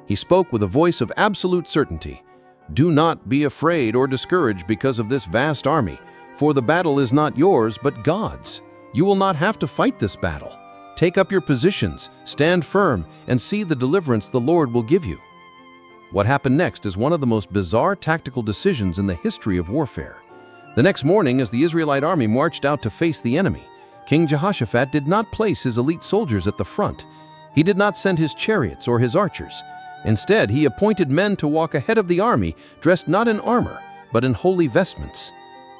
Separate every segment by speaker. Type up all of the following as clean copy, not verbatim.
Speaker 1: He spoke with a voice of absolute certainty. "Do not be afraid or discouraged because of this vast army, for the battle is not yours but God's. You will not have to fight this battle. Take up your positions, stand firm, and see the deliverance the Lord will give you." What happened next is one of the most bizarre tactical decisions in the history of warfare. The next morning, as the Israelite army marched out to face the enemy, King Jehoshaphat did not place his elite soldiers at the front. He did not send his chariots or his archers. Instead, he appointed men to walk ahead of the army, dressed not in armor, but in holy vestments.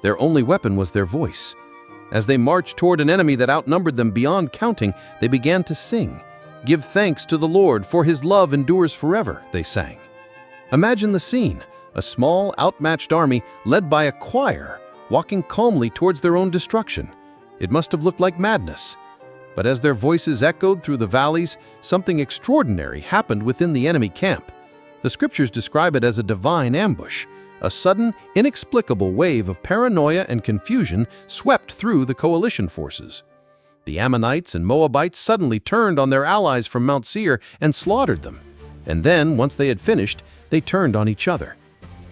Speaker 1: Their only weapon was their voice. As they marched toward an enemy that outnumbered them beyond counting, they began to sing. "Give thanks to the Lord, for his love endures forever," they sang. Imagine the scene: a small, outmatched army led by a choir, walking calmly towards their own destruction. It must have looked like madness. But as their voices echoed through the valleys, something extraordinary happened within the enemy camp. The scriptures describe it as a divine ambush. A sudden, inexplicable wave of paranoia and confusion swept through the coalition forces. The Ammonites and Moabites suddenly turned on their allies from Mount Seir and slaughtered them. And then, once they had finished, they turned on each other.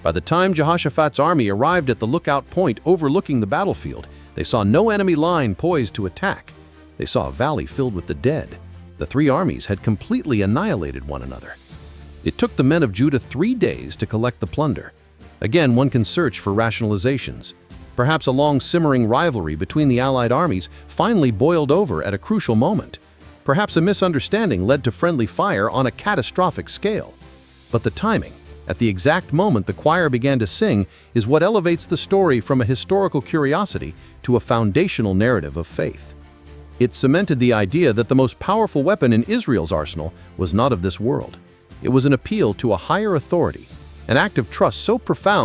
Speaker 1: By the time Jehoshaphat's army arrived at the lookout point overlooking the battlefield, they saw no enemy line poised to attack. They saw a valley filled with the dead. The three armies had completely annihilated one another. It took the men of Judah 3 days to collect the plunder. Again, one can search for rationalizations. Perhaps a long simmering rivalry between the allied armies finally boiled over at a crucial moment. Perhaps a misunderstanding led to friendly fire on a catastrophic scale. But the timing, at the exact moment the choir began to sing, is what elevates the story from a historical curiosity to a foundational narrative of faith. It cemented the idea that the most powerful weapon in Israel's arsenal was not of this world. It was an appeal to a higher authority, an act of trust so profound